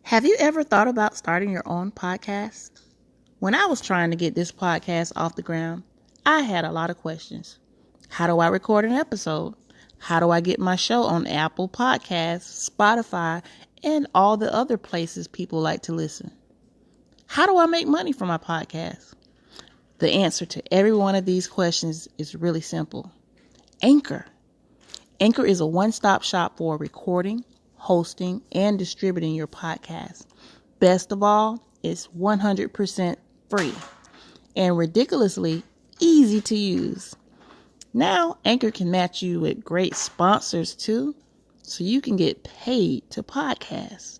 Have you ever thought about starting your own podcast? When I was trying to get this podcast off the ground, I had a lot of questions. How do I record an episode? How do I get my show on Apple Podcasts, Spotify, and all the other places people like to listen? How do I make money from my podcast? The answer to every one of these questions is really simple. Anchor. Anchor is a one-stop shop for recording, hosting, and distributing your podcast. Best of all, it's 100% free and ridiculously easy to use. Now, Anchor can match you with great sponsors too, so you can get paid to podcast.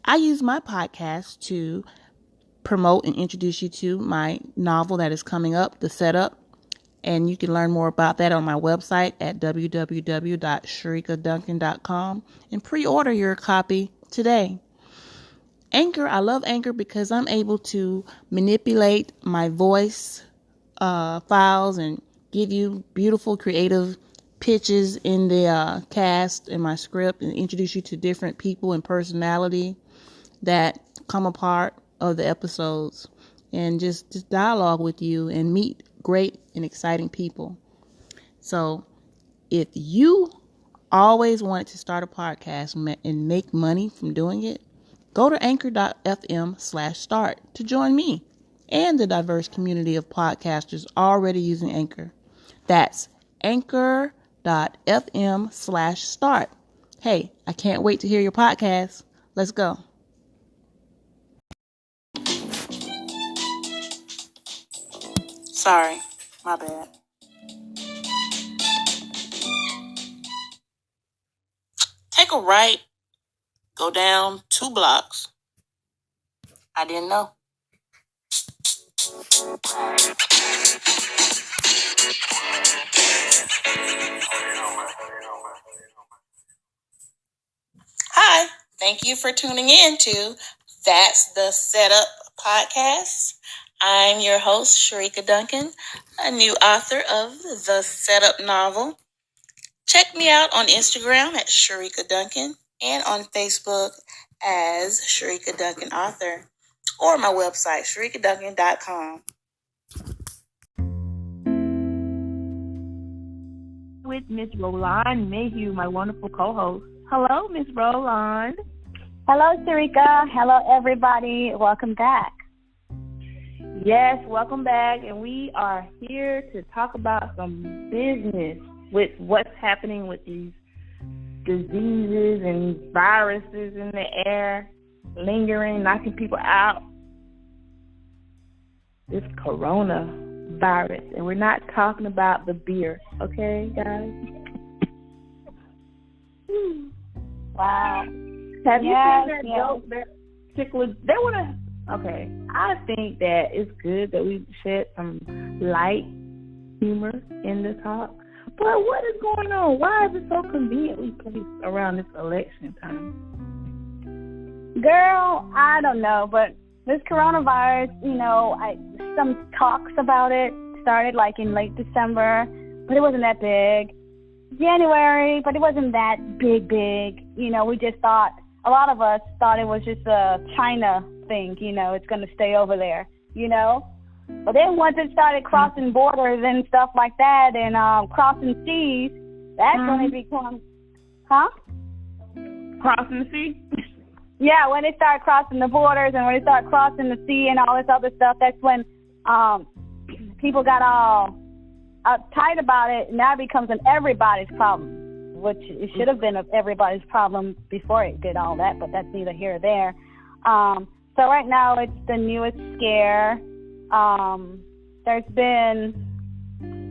I use my podcast to promote and introduce you to my novel that is coming up, The Setup. And you can learn more about that on my website at www.sharikaduncan.com and pre-order your copy today. Anchor, I love Anchor because I'm able to manipulate my voice files and give you beautiful creative pitches in the cast in my script and introduce you to different people and personality that come a part of the episodes and just dialogue with you and meet great and exciting people. So if you always wanted to start a podcast and make money from doing it, go to anchor.fm/start to join me and the diverse community of podcasters already using Anchor. That's anchor.fm/start. Hey, I can't wait to hear your podcast. Let's go. Sorry, my bad. Take a right, go down 2 blocks. I didn't know. Hi, thank you for tuning in to That's the Setup podcast. I'm your host, Sharika Duncan, a new author of the Setup novel. Check me out on Instagram at Sharika Duncan and on Facebook as Sharika Duncan Author or my website, sharikaduncan.com. With Miss Roland Mayhew, my wonderful co-host. Hello, Miss Roland. Hello, Sharika. Hello, everybody. Welcome back. Yes, welcome back. And we are here to talk about some business with what's happening with these diseases and viruses in the air, lingering, knocking people out. This coronavirus. And we're not talking about the beer, okay, guys? Wow. Have you seen that joke? That particular, they would have. Okay, I think that it's good that we shed some light humor in the talk. But what is going on? Why is it so conveniently placed around this election time? Girl, I don't know, but this coronavirus, some talks about it started like in late December, but it wasn't that big. January, but it wasn't that big. We just thought, a lot of us thought it was just a China thing, it's going to stay over there, But then once it started crossing borders and stuff like that and crossing seas, that's when it become, Crossing the sea? Yeah, when it started crossing the borders and when it started crossing the sea and all this other stuff, that's when people got all uptight about it. Now it becomes an everybody's problem, which it should have been everybody's problem before it did all that, but that's neither here or there. So right now it's the newest scare. There's been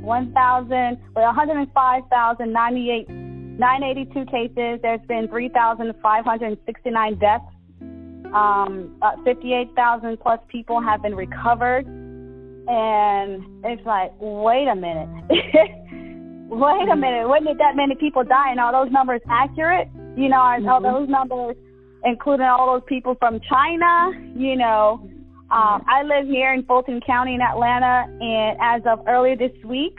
105,982 cases. There's been 3,569 deaths. 58,000 plus people have been recovered. And it's like, wait a minute. When did that many people die? And are those numbers accurate? Are those numbers including all those people from China? I live here in Fulton County in Atlanta, and as of earlier this week,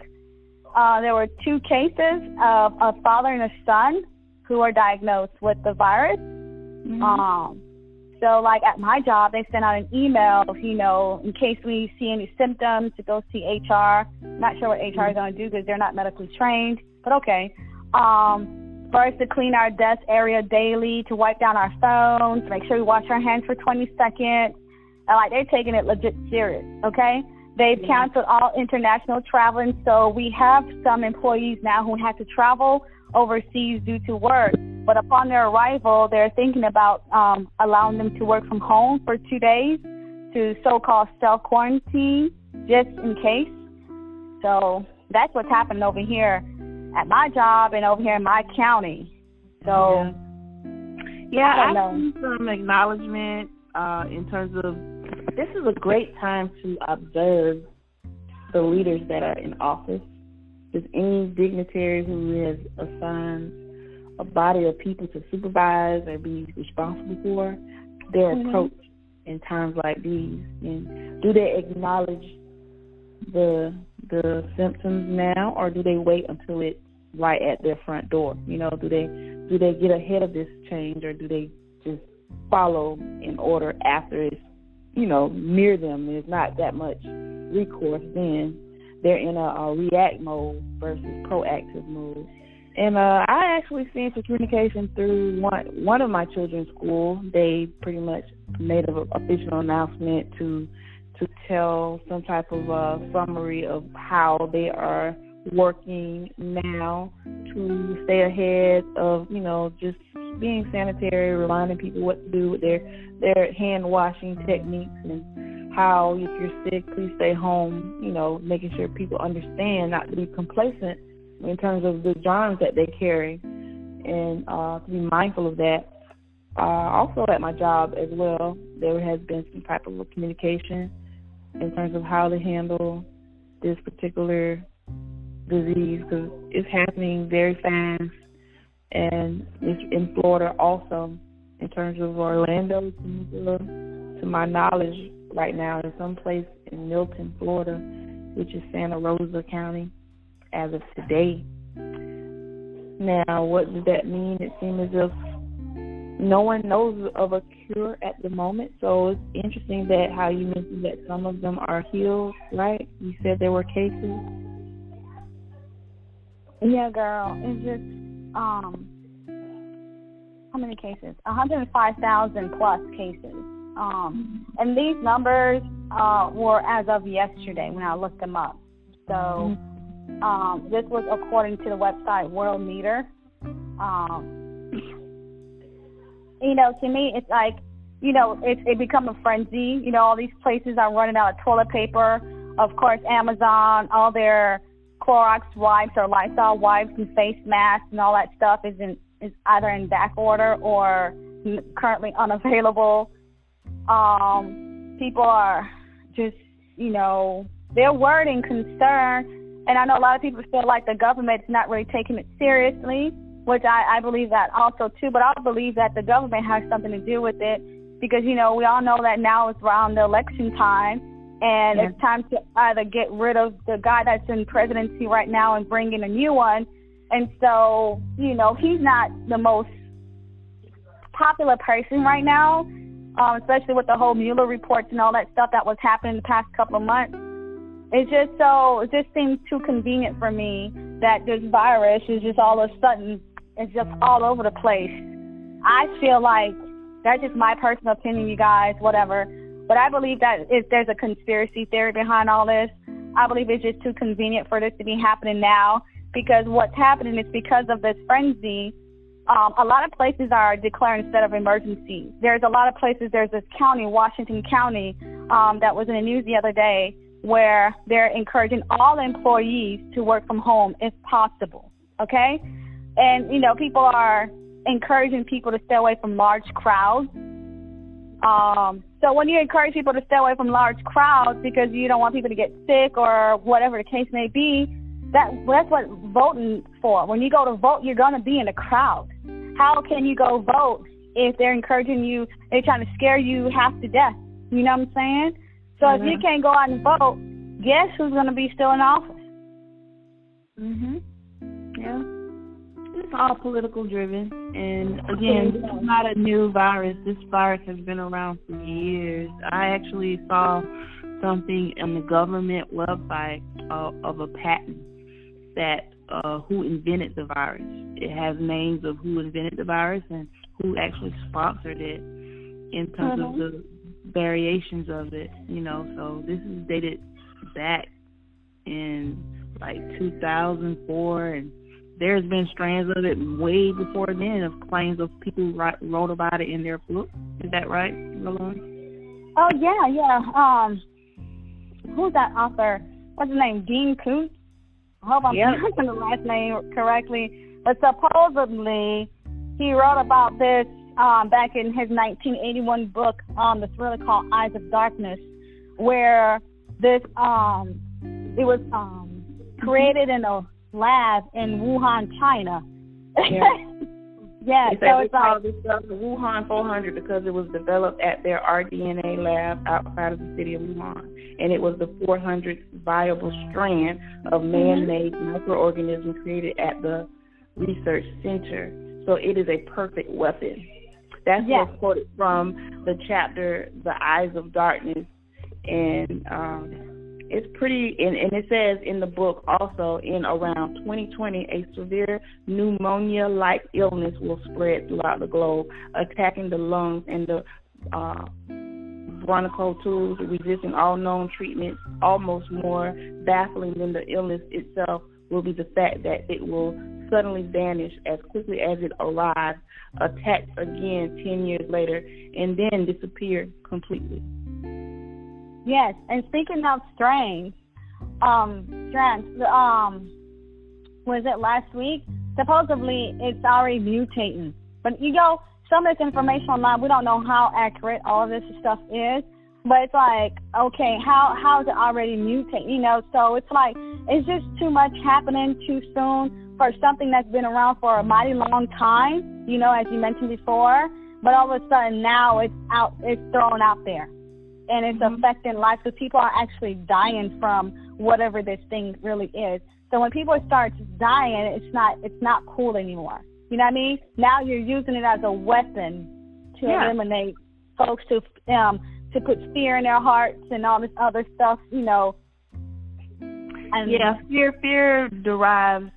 there were 2 cases of a father and a son who were diagnosed with the virus. So, like, at my job, they send out an email, you know, in case we see any symptoms, to go see HR. Not sure what HR is going to do because they're not medically trained, but okay. For us to clean our desk area daily, to wipe down our phones, to make sure we wash our hands for 20 seconds. And, like, they're taking it legit serious, okay? They've canceled all international traveling, so we have some employees now who had to travel overseas due to work. But upon their arrival, they're thinking about allowing them to work from home for 2 days to so-called self-quarantine, just in case. So that's what's happening over here at my job and over here in my county. So, I see some acknowledgement in terms of this is a great time to observe the leaders that are in office. There's any dignitary who has assigned a body of people to supervise or be responsible for their approach in times like these, and do they acknowledge the symptoms now, or do they wait until it's right at their front door? You know, do they get ahead of this change, or do they just follow in order after it's, you know, near them? There's not that much recourse. Then they're in a react mode versus proactive mode. And I actually seen some communication through one of my children's school. They pretty much made an official announcement to tell some type of summary of how they are working now to stay ahead of, you know, just being sanitary, reminding people what to do with their hand washing techniques, and how if you're sick, please stay home, you know, making sure people understand not to be complacent in terms of the germs that they carry, and to be mindful of that. Also at my job as well, there has been some type of communication in terms of how to handle this particular disease, because it's happening very fast, and it's in Florida also. In terms of Orlando, to my knowledge right now, there's some place in Milton, Florida, which is Santa Rosa County, as of today. Now, what does that mean? It seems as if no one knows of a cure at the moment. So it's interesting that how you mentioned that some of them are healed, right? You said there were cases. Yeah, girl. It's just how many cases? 105,000 plus cases. And these numbers were as of yesterday when I looked them up. So this was according to the website World Meter. You know, to me, it's like, you know, it become a frenzy. You know, all these places are running out of toilet paper. Of course, Amazon, all their Clorox wipes or Lysol wipes and face masks and all that stuff is either in back order or currently unavailable. People are just, you know, they're worried and concerned. And I know a lot of people feel like the government's not really taking it seriously, which I believe that also too. But I believe that the government has something to do with it because, you know, we all know that now it's around the election time. And it's time to either get rid of the guy that's in presidency right now and bring in a new one. And so, you know, he's not the most popular person right now, especially with the whole Mueller reports and all that stuff that was happening the past couple of months. It just seems too convenient for me that this virus is just all of a sudden, it's just all over the place. I feel like, that's just my personal opinion, you guys, whatever. But I believe that if there's a conspiracy theory behind all this, I believe it's just too convenient for this to be happening now, because what's happening is because of this frenzy, a lot of places are declaring a state of emergency. There's a lot of places, there's this county, Washington County, that was in the news the other day, where they're encouraging all employees to work from home if possible, okay? And, you know, people are encouraging people to stay away from large crowds. So when you encourage people to stay away from large crowds because you don't want people to get sick or whatever the case may be, that's what voting for. When you go to vote, you're going to be in a crowd. How can you go vote if they're encouraging you, they're trying to scare you half to death? You know what I'm saying? So if you can't go out and vote, guess who's going to be still in office? Yeah. all political driven. And again, this is not a new virus. This virus has been around for years. I actually saw something on the government website of a patent that who invented the virus. It has names of who invented the virus and who actually sponsored it in terms of the variations of it, So this is dated back in like 2004, and there's been strands of it way before then of claims of people who wrote about it in their book. Is that right, Lalonde? Oh, yeah. Who's that author? What's his name? Dean Koontz? I hope I'm pronouncing the last name correctly. But supposedly, he wrote about this back in his 1981 book that's really called Eyes of Darkness, where this it was created in a lab in Wuhan, China. Yeah, so it's called this stuff the Wuhan 400 because it was developed at their rDNA lab outside of the city of Wuhan, and it was the 400th viable strand of man-made microorganisms created at the research center. So it is a perfect weapon. That's what's quoted from the chapter, The Eyes of Darkness, and it's pretty, and it says in the book also, in around 2020, a severe pneumonia-like illness will spread throughout the globe, attacking the lungs and the bronchial tubes, resisting all known treatments. Almost more baffling than the illness itself will be the fact that it will suddenly vanish as quickly as it arrived, attack again 10 years later, and then disappear completely. Yes, and speaking of strands, was it last week? Supposedly it's already mutating. But some of this information online, we don't know how accurate all of this stuff is. But it's like, okay, how is it already mutating? So it's like, it's just too much happening too soon for something that's been around for a mighty long time, as you mentioned before. But all of a sudden now it's thrown out there. And it's affecting life, so people are actually dying from whatever this thing really is. So when people start dying, it's not cool anymore. You know what I mean? Now you're using it as a weapon to eliminate folks, to put fear in their hearts and all this other stuff. And fear derives.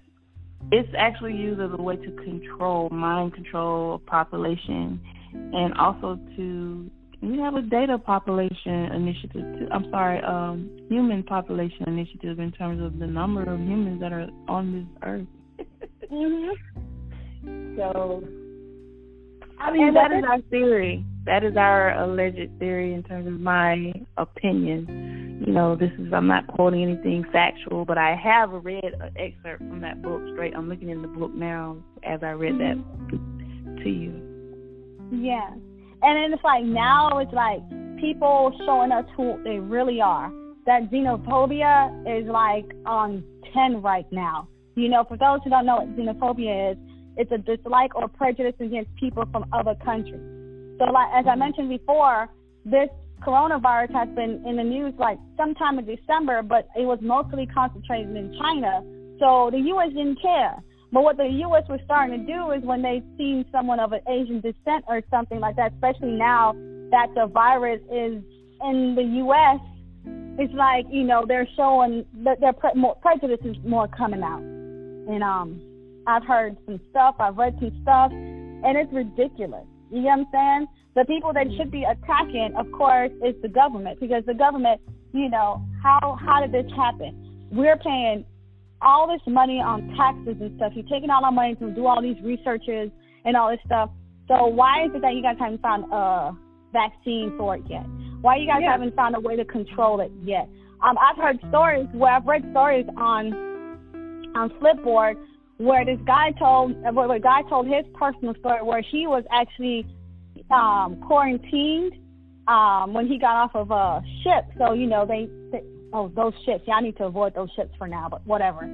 It's actually used as a way to mind control a population, and also to. We have a data population initiative too. Human population initiative in terms of the number of humans that are on this earth. So, that is our theory. That is our alleged theory in terms of my opinion. I'm not quoting anything factual, but I have read an excerpt from that book straight. I'm looking in the book now as I read that to you. Yeah. And then it's like now it's like people showing us who they really are. That xenophobia is like on 10 right now. For those who don't know what xenophobia is, it's a dislike or prejudice against people from other countries. So like as I mentioned before, this coronavirus has been in the news like sometime in December, but it was mostly concentrated in China. So the U.S. didn't care. But what the U.S. was starting to do is when they seen someone of an Asian descent or something like that, especially now that the virus is in the U.S., it's like, they're showing that their prejudice is more coming out. And I've heard some stuff, I've read some stuff, and it's ridiculous. You know what I'm saying? The people that should be attacking, of course, is the government, because the government, how did this happen? We're paying all this money on taxes and stuff. You're taking all our money to do all these researches and all this stuff. So why is it that you guys haven't found a vaccine for it yet? Why you guys haven't found a way to control it yet? I've heard stories I've read stories on Flipboard where a guy told his personal story where he was actually quarantined when he got off of a ship. So those ships. I need to avoid those ships for now, but whatever.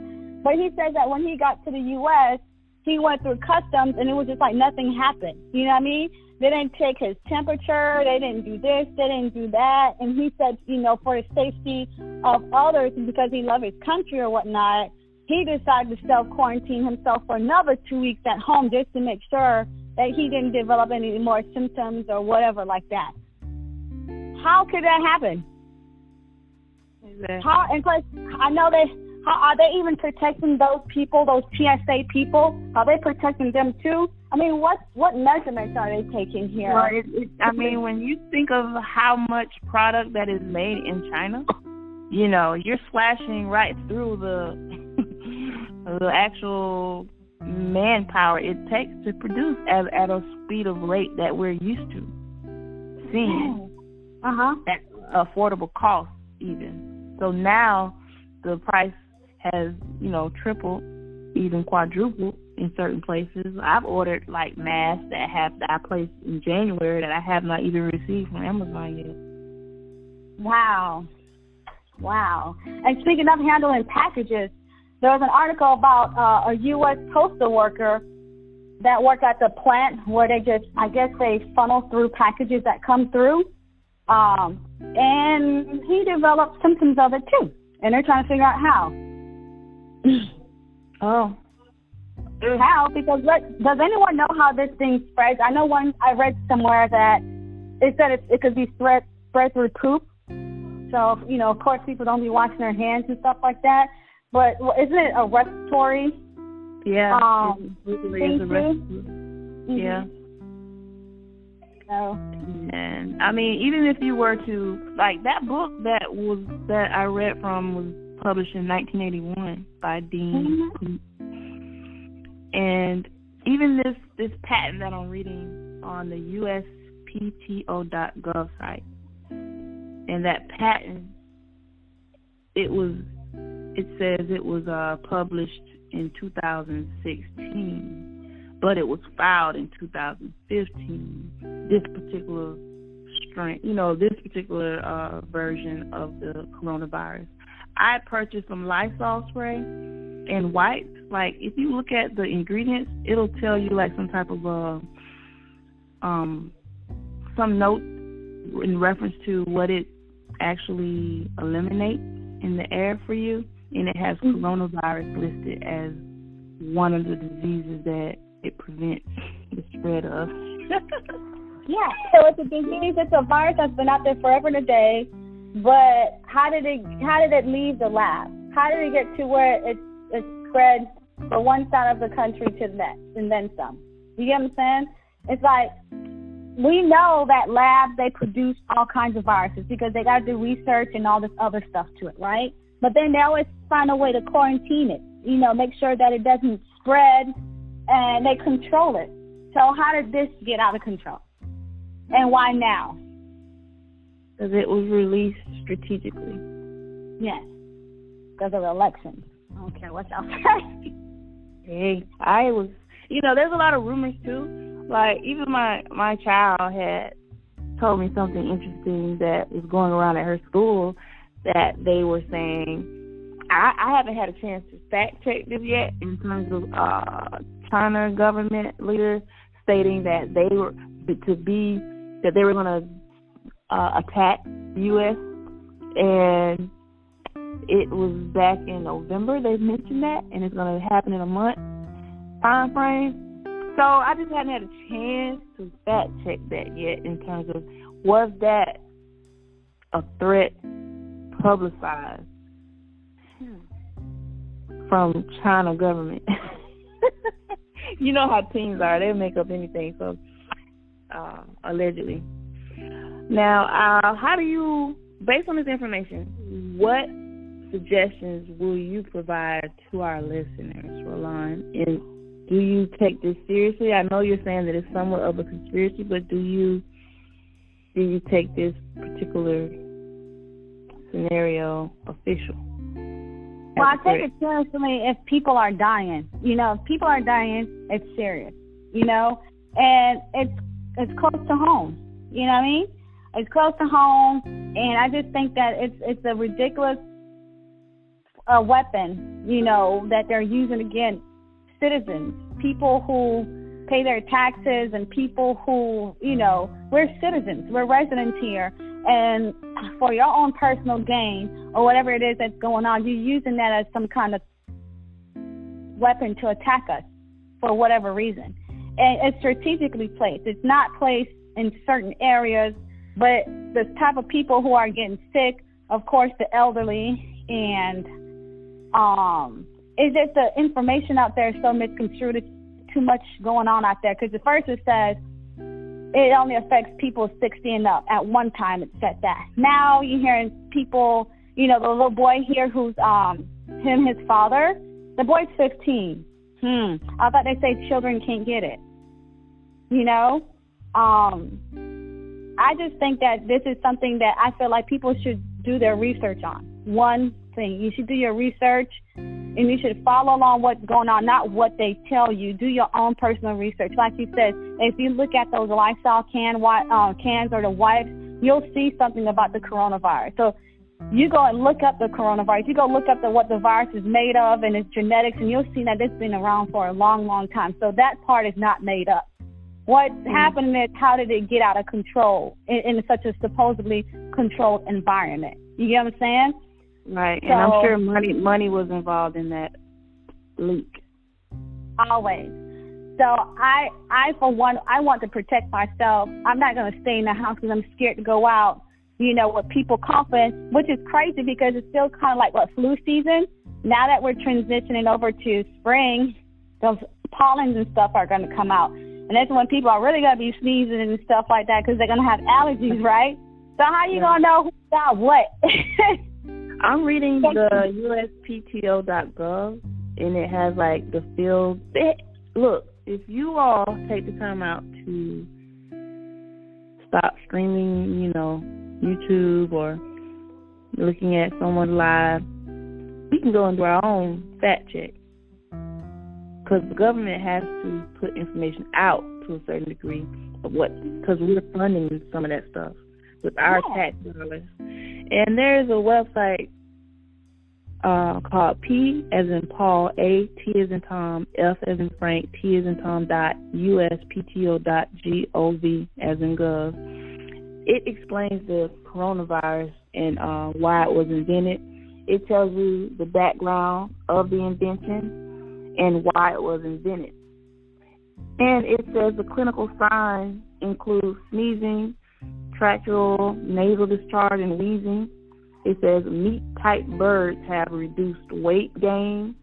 But he says that when he got to the U.S., he went through customs, and it was just like nothing happened. You know what I mean? They didn't take his temperature. They didn't do this. They didn't do that. And he said, for the safety of others and because he loved his country or whatnot, he decided to self-quarantine himself for another 2 weeks at home just to make sure that he didn't develop any more symptoms or whatever like that. How could that happen? Exactly. How, and plus, I know are they even protecting those people, those TSA people? Are they protecting them too? I mean, what measurements are they taking here? Well, I mean, when you think of how much product that is made in China, you know, you're slashing right through the actual manpower it takes to produce at a speed of rate that we're used to seeing at affordable cost even. So now the price has, you know, tripled, even quadrupled in certain places. I've ordered like masks that I placed in January that I have not even received from Amazon yet. Wow. And speaking of handling packages, there was an article about a U.S. postal worker that worked at the plant where they funnel through packages that come through. And he developed symptoms of it too. And they're trying to figure out how. Oh. How? Because does anyone know how this thing spreads? I know I read somewhere that it said it could be spread through poop. So, you know, of course, people don't be washing their hands and stuff like that. But isn't it a respiratory? Yeah. Thing too? Yeah. So. And I mean, even if you were to, like, that book that I read from was published in 1981 by Dean. And even this patent that I'm reading on the USPTO.gov site, and that patent, it says it was published in 2016, but it was filed in 2015. This particular strain, you know, this particular version of the coronavirus. I purchased some Lysol spray and wipes. Like, if you look at the ingredients, it'll tell you like some type of some note in reference to what it actually eliminates in the air for you, and it has coronavirus listed as one of the diseases that it prevents the spread of. Yeah, so it's a disease, it's a virus that's been out there forever and a day, but how did it leave the lab? How did it get to where it spread from one side of the country to the next, and then some? You get what I'm saying? It's like, we know that labs, they produce all kinds of viruses because they got to do research and all this other stuff to it, right? But then they always find a way to quarantine it, you know, make sure that it doesn't spread, and they control it. So how did this get out of control? And why now? Because it was released strategically. Yes, because of the elections. I don't care what y'all say. Hey, there's a lot of rumors too. Like, even my child had told me something interesting that was going around at her school, that they were saying, I haven't had a chance to fact check this yet, in terms of China government leaders stating that they were going to attack the U.S. And it was back in November they mentioned that, and it's going to happen in a month time frame. So I just hadn't had a chance to fact check that yet, in terms of, was that a threat publicized from China government? You know how teens are. They'll make up anything. So, allegedly. Now, how do you, based on this information, what suggestions will you provide to our listeners, Roland? And do you take this seriously? I know you're saying that it's somewhat of a conspiracy, but do you take this particular scenario official? Well, I take it seriously if people are dying. You know, if people are dying, it's serious. You know, and it's close to home. You know what I mean? It's close to home, and I just think that it's a ridiculous weapon, you know, that they're using against citizens, people who pay their taxes, and people who, you know, we're citizens, we're residents here, and for your own personal gain or whatever it is that's going on, you're using that as some kind of weapon to attack us for whatever reason. And it's strategically placed. It's not placed in certain areas, but the type of people who are getting sick, of course, the elderly, and it's just the information out there is so misconstrued. It's too much going on out there. Because at first it says it only affects people 60 and up. At one time it said that. Now you're hearing people, you know, the little boy here who's his father, the boy's 15. I thought they say children can't get it. You know? I just think that this is something that I feel like people should do their research on. One thing, you should do your research, and you should follow along what's going on, not what they tell you. Do your own personal research. Like you said, if you look at those Lysol cans or the wipes, you'll see something about the coronavirus. So you go and look up the coronavirus. You go look up what the virus is made of and its genetics, and you'll see that it's been around for a long, long time. So that part is not made up. What's happening is, how did it get out of control in such a supposedly controlled environment? You get what I'm saying? Right, so, and I'm sure money was involved in that leak. Always. So I for one, I want to protect myself. I'm not going to stay in the house because I'm scared to go out, you know, with people coughing, which is crazy because it's still kind of like flu season. Now that we're transitioning over to spring, those pollens and stuff are going to come out. And that's when people are really going to be sneezing and stuff like that because they're going to have allergies, right? So how you going to know who got what? I'm reading the USPTO.gov, and it has like the field. Look, if you all take the time out to stop streaming, you know, YouTube or looking at someone live, we can go and do our own fact check. Because the government has to put information out to a certain degree of because we're funding some of that stuff with our tax dollars. And there's a website called P as in Paul, A, T as in Tom, F as in Frank, T as in Tom, USPTO.gov as in gov. It explains the coronavirus and why it was invented. It tells you the background of the invention and why it was invented. And it says the clinical signs include sneezing, tracheal nasal discharge, and wheezing. It says meat-type birds have reduced weight gain.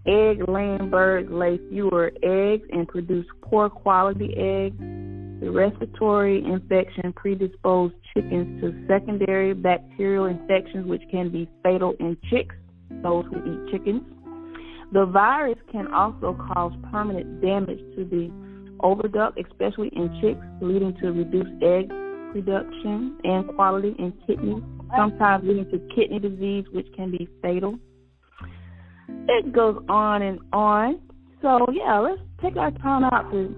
Egg-laying birds lay fewer eggs and produce poor quality eggs. The respiratory infection predisposed chickens to secondary bacterial infections, which can be fatal in chicks, those who eat chickens. The virus can also cause permanent damage to the oviduct, especially in chicks, leading to reduced egg production and quality in kidneys, sometimes leading to kidney disease, which can be fatal. It goes on and on. So, yeah, let's take our time out to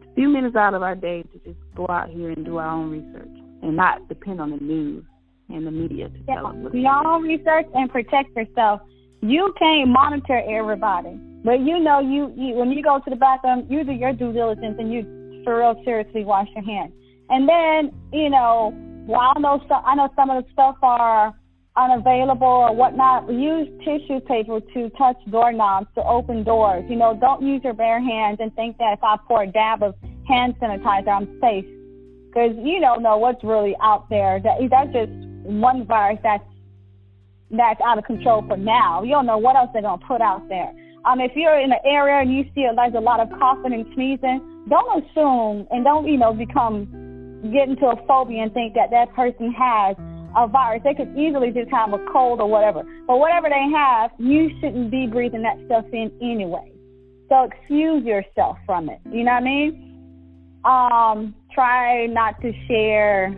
a few minutes out of our day to just go out here and do our own research and not depend on the news and the media to tell us. Do your own research and protect yourself. You can't monitor everybody, but you know you when you go to the bathroom, you do your due diligence and you for real seriously wash your hands. And then, you know, well, I know some of the stuff are unavailable or whatnot. Use tissue paper to touch doorknobs to open doors. You know, don't use your bare hands and think that if I pour a dab of hand sanitizer, I'm safe, because you don't know what's really out there. That's just one virus that's out of control for now. You don't know what else they're going to put out there. If you're in an area and you see there's a lot of coughing and sneezing, don't assume and don't, get into a phobia and think that person has a virus. They could easily just have a cold or whatever. But whatever they have, you shouldn't be breathing that stuff in anyway. So excuse yourself from it. You know what I mean? Try not to share,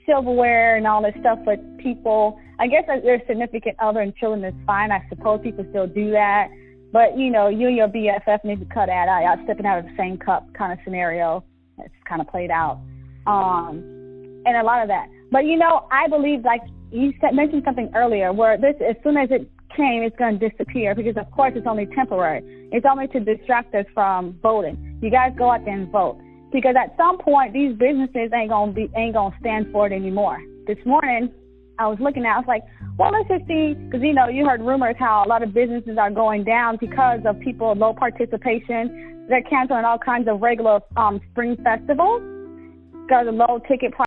silverware and all this stuff with people. I guess if there's significant other and children, that's fine. I suppose people still do that. But, you and your BFF need to cut that out. Y'all stepping out of the same cup kind of scenario. It's kind of played out. And a lot of that. But, I believe, like you mentioned something earlier, where this, as soon as it came, it's going to disappear because, of course, it's only temporary. It's only to distract us from voting. You guys go out there and vote. Because at some point, these businesses ain't gonna stand for it anymore. This morning, I was looking at, I was like, well, let's just see, because, you heard rumors how a lot of businesses are going down because of people, low participation. They're canceling all kinds of regular spring festivals because of low ticket prices.